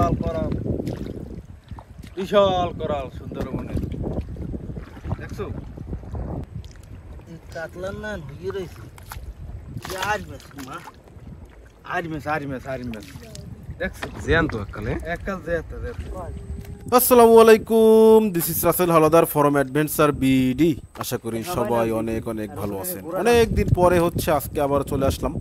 Coral coral বিশাল coral সুন্দরবনে দেখছো কাতলার না ঢুকে রয়েছে আজ আরমেস দেখছো জ্যান্ত এককালে এককাল যেতে আসসালামু আলাইকুম, this is Rasel Howlader from adventure BD. আশা করি সবাই অনেক অনেক ভালো আছেন। অনেক দিন পরে হচ্ছে আজকে আবার চলে আসলাম।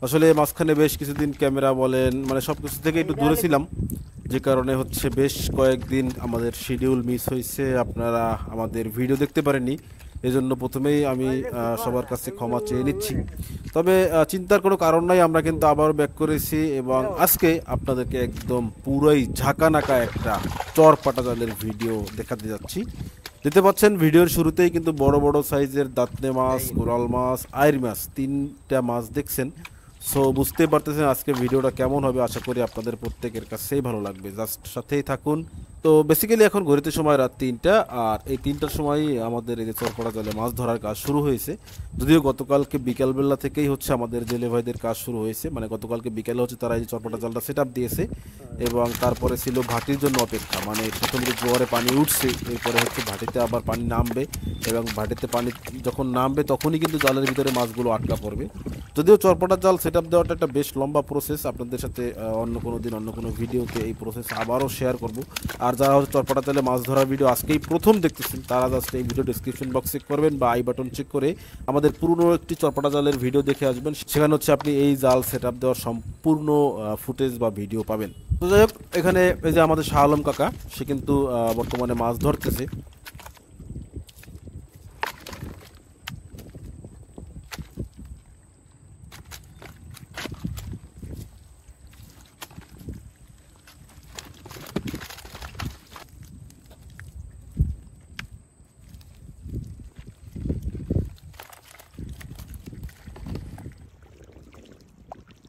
আসলে মাঝখানে বেশ কিছুদিন ক্যামেরা বলেন মানে সব কিছু থেকে একটু দূরে ছিলাম, যে কারণে হচ্ছে বেশ কয়েকদিন আমাদের শিডিউল মিস হয়েছে, আপনারা আমাদের ভিডিও দেখতে পারেননি। এজন্য প্রথমেই আমি সবার কাছে ক্ষমা চেয়ে নিচ্ছি। তবে চিন্তার কোনো কারণ নাই, আমরা কিন্তু আবার ব্যাক করেছি এবং আজকে আপনাদেরকে একদম পুরোই ঝাঁকানাকা একটা চরপাটা জালের ভিডিও দেখাতে যাচ্ছি। দেখতে পাচ্ছেন ভিডিওর শুরুতেই কিন্তু বড় বড় সাইজের দাঁতনে মাছ, কোরাল মাছ, আইর মাছ, তিনটা মাছ দেখছেন। সো বুঝতেই পারতেছেন আজকে ভিডিওটা কেমন হবে। আশা করি আপনাদের প্রত্যেকের কাছেই ভালো লাগবে, জাস্ট সাথেই থাকুন। তো বেসিক্যালি এখন ঘড়িতে সময় রাত 3টা, আর এই 3টার সময় আমাদের এই যে চরপটা জালে মাছ ধরার কাজ শুরু হয়েছে। যদিও গতকালকে বিকালবেলা থেকেই হচ্ছে আমাদের জেলে ভাইদের কাজ শুরু হয়েছে, মানে গতকালকে বিকালে হচ্ছে তারা এই চরপটা জালটা সেট আপ দিয়েছে এবং তারপরে ছিল ভাটির জন্য অপেক্ষা। মানে প্রথম যে জোয়ারে পানি উঠছে, এরপরে হচ্ছে ভাটিতে আবার পানি নামবে এবং ভাটিতে পানি যখন নামবে তখনই কিন্তু জালের ভিতরে মাছগুলো আটকা পড়বে। যদিও চরপটা জাল সেট আপ দেওয়াটা একটা বেশ লম্বা প্রসেস, আপনাদের সাথে অন্য কোনো দিন অন্য কোনো ভিডিওতে এই প্রসেস আবারও শেয়ার করব। আর যারা হচ্ছে চরপটা জালে মাছ ধরার ভিডিও আজকেই প্রথম দেখতেছেন, তারা জাস্ট এই ভিডিও ডিসক্রিপশন বক্স চেক করবেন বা আই বাটন চেক করে আমাদের পুরনো একটি চরপটা জালের ভিডিও দেখে আসবেন। সেখানে হচ্ছে আপনি এই জাল সেট আপ দেওয়ার সম্পূর্ণ ফুটেজ বা ভিডিও পাবেন। তো যাই হোক, এখানে এই যে আমাদের শাহ আলম কাকা, সে কিন্তু বর্তমানে মাছ ধরতেছে।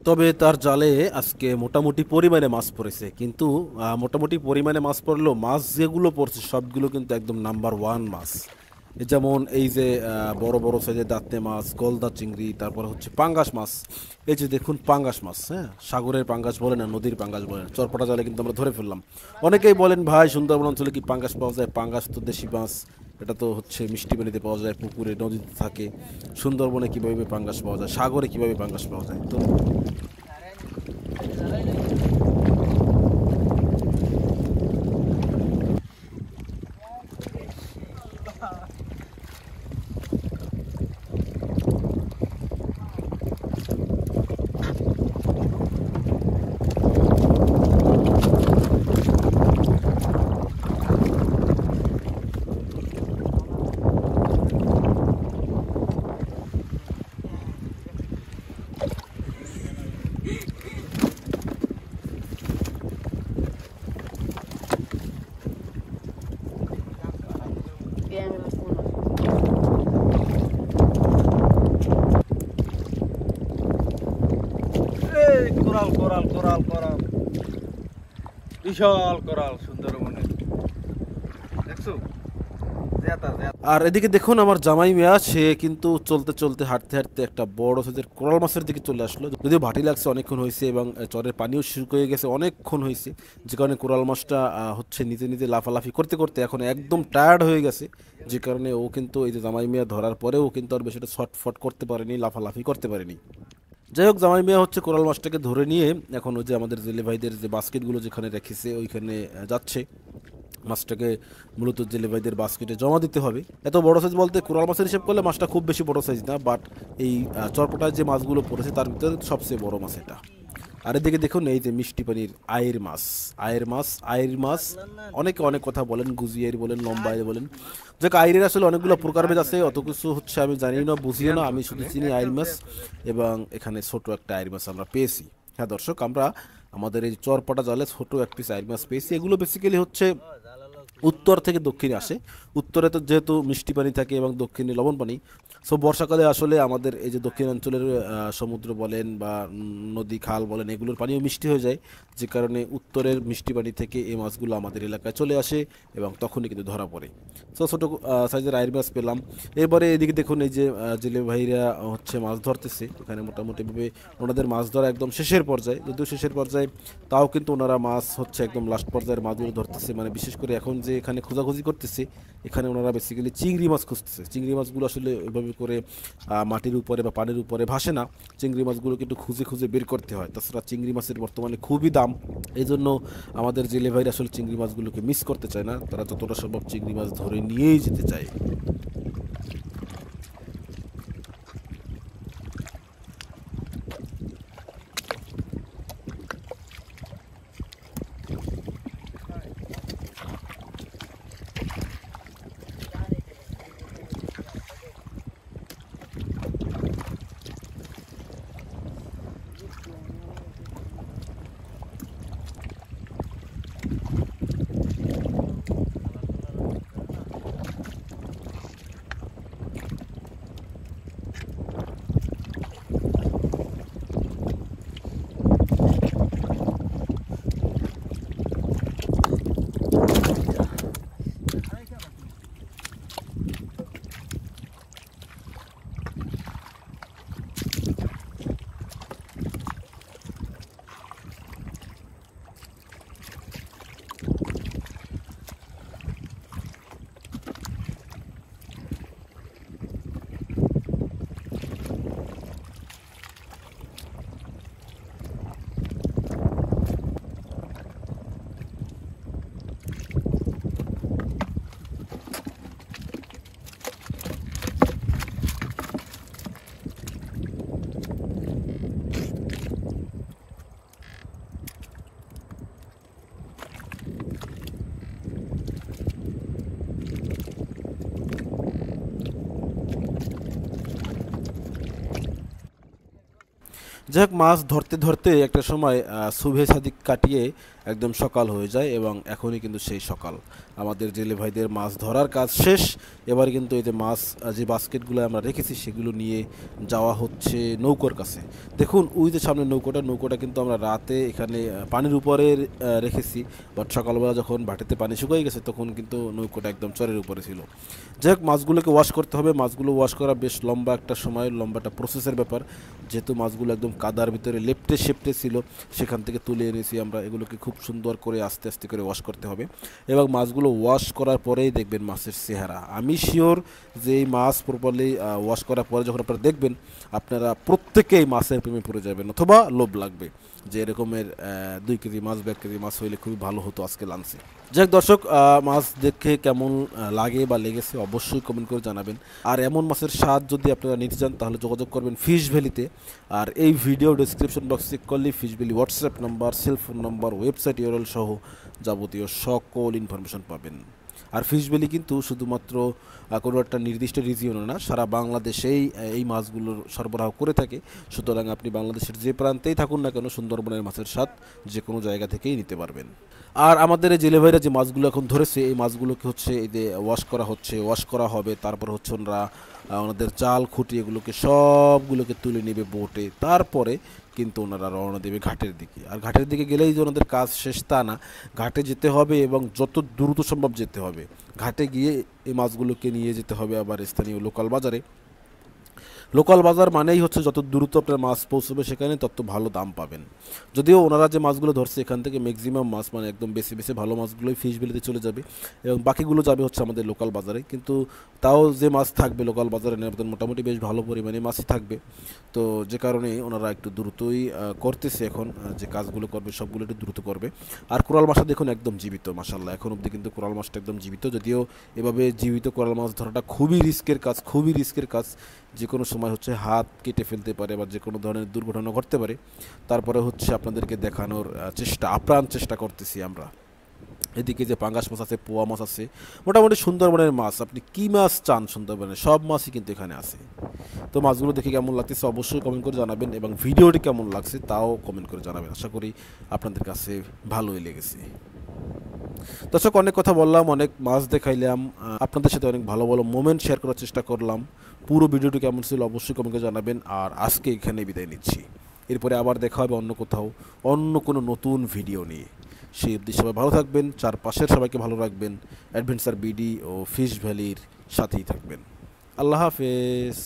তবে তার জালে আজকে মোটামুটি পরিমাণে মাছ পড়েছে, কিন্তু মোটামুটি পরিমাণে মাছ পড়লেও মাছ যেগুলো পড়ছে সবগুলো কিন্তু একদম নাম্বার 1 মাছ। যেমন এই যে বড় বড় সাইজের দাঁতনে মাছ, গলদা চিংড়ি, তারপরে হচ্ছে পাঙ্গাস মাছ। এই যে দেখুন পাঙ্গাস মাছ, হ্যাঁ, সাগরের পাঙ্গাস বলেন না নদীর পাঙ্গাস বলেন, চরপটা জালে কিন্তু আমরা ধরে ফেললাম। অনেকেই বলেন ভাই সুন্দরবন অঞ্চলে কি পাঙ্গাস পাওয়া যায়? পাঙ্গাস তো দেশি মাছ, এটা তো হচ্ছে মিষ্টি পানিতে পাওয়া যায়, পুকুরে নদীতে থাকে। সুন্দরবনে কীভাবে পাঙ্গাস পাওয়া যায়, সাগরে কীভাবে পাঙ্গাস পাওয়া যায়? তো কোরাল কোরাল কোরাল কোরাল বিশাল কোরাল সুন্দরবনে দেখছো। আর এদিকে দেখুন আমার জামাই মেয়া, সে কিন্তু চলতে চলতে হাঁটতে হাঁটতে একটা বড় সাইজের কোরাল মাছের দিকে চলে আসলো। যদিও ভাটি লাগছে অনেকক্ষণ হয়েছে এবং চরের পানিও শুকিয়ে গেছে অনেকক্ষণ হয়েছে, যে কারণে কোরাল মাছটা হচ্ছে নিজে নিজে লাফালাফি করতে করতে এখন একদম টায়ার্ড হয়ে গেছে। যে কারণে ও কিন্তু এই যে জামাই মেয়া ধরার পরেও কিন্তু আর বেশিটা ছটফট করতে পারেনি, লাফালাফি করতে পারেনি। যাই হোক, জামাই মিয়া হচ্ছে কোরাল মাছটাকে ধরে নিয়ে এখন ওই যে আমাদের জেলে ভাইদের যে বাস্কেটগুলো যেখানে রেখেছে ওইখানে যাচ্ছে। মাছটাকে মূলত জেলে ভাইদের বাস্কেটে জমা দিতে হবে। এত বড় সাইজ বলতে কোরাল মাছের হিসেব করলে মাছটা খুব বেশি বড় সাইজ না, বাট এই চরপটায় যে মাছগুলো পড়েছে তার ভিতরে সবচেয়ে বড় মাছ এটা। আর এদিকে দেখুন এই যে মিষ্টি পানির আয়ের মাছ, আয়ের মাছ অনেকে অনেক কথা বলেন, গুজিয়ার বলেন, লম্বা আয়ের বলেন। যাক, আইরের আসলে অনেকগুলো প্রকারভেদ আছে, অত কিছু হচ্ছে আমি জানি না, বুঝিও না। আমি শুধু চিনি আয়ের মাছ এবং এখানে ছোট একটা আয়ের মাছ আমরা পেয়েছি। হ্যাঁ দর্শক, আমরা আমাদের এই চরপটা জালে ছোট এক পিস আয়ের মাছ পেয়েছি। এগুলো বেসিক্যালি হচ্ছে উত্তর থেকে দক্ষিণে আসে। উত্তরে তো যেহেতু মিষ্টি পানি থাকে এবং দক্ষিণে লবণ পানি, সো বর্ষাকালে আসলে আমাদের এই যে দক্ষিণাঞ্চলের সমুদ্র বলেন বা নদী খাল বলেন এগুলোর পানিও মিষ্টি হয়ে যায়, যে কারণে উত্তরের মিষ্টি পানি থেকে এই মাছগুলো আমাদের এলাকায় চলে আসে এবং তখনই কিন্তু ধরা পড়ে। সো ছোটো সাইজের আইর মাছ পেলাম। এবারে এদিকে দেখুন এই যে জেলে ভাইরা হচ্ছে মাছ ধরতেছে এখানে, মোটামুটিভাবে ওনাদের মাছ ধরা একদম শেষের পর্যায়ে, যদিও শেষের পর্যায়ে তাও কিন্তু ওনারা মাছ হচ্ছে একদম লাস্ট পর্যায়ের মাছগুলো ধরতেছে। মানে বিশেষ করে এখন যে এখানে খোঁজাখুঁজি করতেছে, এখানে ওনারা বেসিক্যালি চিংড়ি মাছ খুঁজতেছে। চিংড়ি মাছগুলো আসলে ওইভাবে করে মাটির উপরে বা পানির উপরে ভাসে না, চিংড়ি মাছগুলোকে একটু খুঁজে খুঁজে বের করতে হয়। তাছাড়া চিংড়ি মাছের বর্তমানে খুবই দাম, এই জন্য আমাদের জেলে ভাইরা আসলে চিংড়ি মাছগুলোকে মিস করতে চায় না, তারা যতটা সম্ভব চিংড়ি মাছ ধরে নিয়েই যেতে চায়। যাই হোক, মাছ ধরতে ধরতে একটা সময় শুভে সাদিক কাটিয়ে একদম সকাল হয়ে যায় এবং এখনই কিন্তু সেই সকাল। আমাদের জেলে ভাইদের মাছ ধরার কাজ শেষ। এবার কিন্তু এই যে মাছ যে বাস্কেটগুলো আমরা রেখেছি সেগুলো নিয়ে যাওয়া হচ্ছে নৌকোর কাছে। দেখুন ওই যে সামনে নৌকোটা কিন্তু আমরা রাতে এখানে পানির উপরে রেখেছি, বাট সকালবেলা যখন ভাটিতে পানি শুকিয়ে গেছে তখন কিন্তু নৌকোটা একদম চরের উপরে ছিল। যাই হোক, মাছগুলোকে ওয়াশ করতে হবে। মাছগুলো ওয়াশ করা বেশ লম্বা একটা সময়, লম্বাটা প্রসেসের ব্যাপার, যেহেতু মাছগুলো একদম কাদার ভিতরে লেপ্টে সেপ্টে ছিল, সেখান থেকে তুলে এনেছি আমরা। এগুলোকে খুব সুন্দর করে আস্তে আস্তে করে ওয়াশ করতে হবে এবং মাছগুলো ওয়াশ করার পরেই দেখবেন মাছের চেহারা। আমি শিওর যে এই মাছ প্রপারলি ওয়াশ করার পরে যখন আপনারা দেখবেন, আপনারা প্রত্যেকেই মাছের প্রেমে পড়ে যাবেন অথবা লোভ লাগবে যে এরকমের 2 কেজি মাছ বা 1 কেজি মাছ হইলে খুবই ভালো হতো আজকে লাঞ্চে। যাক দর্শক, মাছ দেখে কেমন লাগে বা লেগেছে অবশ্যই কমেন্ট করে জানাবেন। আর এমন মাছের স্বাদ যদি আপনারা নিতে চান তাহলে যোগাযোগ করবেন ফিশ ভ্যালিতে। আর এই ভিডিও ডেসক্রিপশন বক্সে চেক করলে fish valley WhatsApp number, cell phone number, website URL সহ যাবতীয় সকল ইনফরমেশন পাবেন। আর ফিশ ভ্যালি কিন্তু শুধুমাত্র কোনো একটা নির্দিষ্ট রিজিয়নে না, সারা বাংলাদেশেই এই মাছগুলোর সরবরাহ করে থাকে। সুতরাং আপনি বাংলাদেশের যে প্রান্তেই থাকুন না কেন, সুন্দরবনের মাছের স্বাদ যে কোনো জায়গা থেকেই নিতে পারবেন। আর আমাদের এই জেলে ভাইরা যে মাছগুলো এখন ধরেছে, এই মাছগুলোকে হচ্ছে এই যে ওয়াশ করা হচ্ছে, ওয়াশ করা হবে, তারপর হচ্ছে ওনারা ওনাদের জাল খুঁটি এগুলোকে সবগুলোকে তুলে নেবে বোটে, তারপরে কিন্তু ওনারা রওনা দেবে ঘাটের দিকে। আর ঘাটের দিকে গেলেই যে ওনাদের কাজ শেষ তা না, ঘাটে যেতে হবে এবং যত দ্রুত সম্ভব যেতে হবে। ঘাটে গিয়ে এই মাছগুলোকে নিয়ে যেতে হবে আবার স্থানীয় লোকাল বাজারে। লোকাল বাজার মানেই হচ্ছে যত দ্রুত আপনার মাছ পৌঁছবে সেখানে তত ভালো দাম পাবেন। যদিও ওনারা যে মাছগুলো ধরছে এখান থেকে ম্যাক্সিমাম মাছ, মানে একদম বেশি বেশি ভালো মাছগুলোই ফিশ ভ্যালিতে চলে যাবে এবং বাকিগুলো যাবে হচ্ছে আমাদের লোকাল বাজারে। কিন্তু তাও যে মাছ থাকবে লোকাল বাজারে নেওয়ার মোটামুটি বেশ ভালো পরিমাণে মাছই থাকবে। তো যে কারণে ওনারা একটু দ্রুতই করতেছে এখন, যে কাজগুলো করবে সবগুলো একটু দ্রুত করবে। আর কোরাল মাছটা দেখুন একদম জীবিত, মাশাআল্লাহ এখন অবধি কিন্তু কোরাল মাছটা একদম জীবিত। যদিও এভাবে জীবিত কোরাল মাছ ধরাটা খুবই রিস্কের কাজ, খুবই রিস্কের কাজ। যে কোনো সময় হচ্ছে হাত কেটে ফেলতে পারে বা যে কোনো ধরনের দুর্ঘটনা ঘটতে পারে। তারপরে হচ্ছে আপনাদেরকে দেখানোর আপ্রাণ চেষ্টা করতেছি আমরা। এদিকে যে পাঙ্গাস মাছ আছে, পোয়া মাছ আছে, মোটামুটি সুন্দরবনের মাছ, আপনি কী মাছ চান সুন্দরবনের সব মাছই কিন্তু এখানে আছে। তো মাছগুলো দেখে কেমন লাগতেছে অবশ্যই কমেন্ট করে জানাবেন এবং ভিডিওটি কেমন লাগছে তাও কমেন্ট করে জানাবেন। আশা করি আপনাদের কাছে ভালোই লেগেছে। দর্শক, অনেক কথা বললাম, অনেক মাছ দেখাইলাম, আপনাদের সাথে অনেক ভালো ভালো মোমেন্ট শেয়ার করার চেষ্টা করলাম। পুরো ভিডিওটি কেমন ছিল অবশ্যই কমেন্টে জানাবেন। আর আজকে এখানে বিদায় নিচ্ছি, এরপরে আবার দেখা হবে অন্য কোথাও অন্য কোনো নতুন ভিডিও নিয়ে। সেই অবধি সবাই ভালো থাকবেন, চারপাশের সবাইকে ভালো রাখবেন, অ্যাডভেঞ্চার বিডি ও ফিশ ভ্যালির সাথেই থাকবেন। আল্লাহ হাফেজ।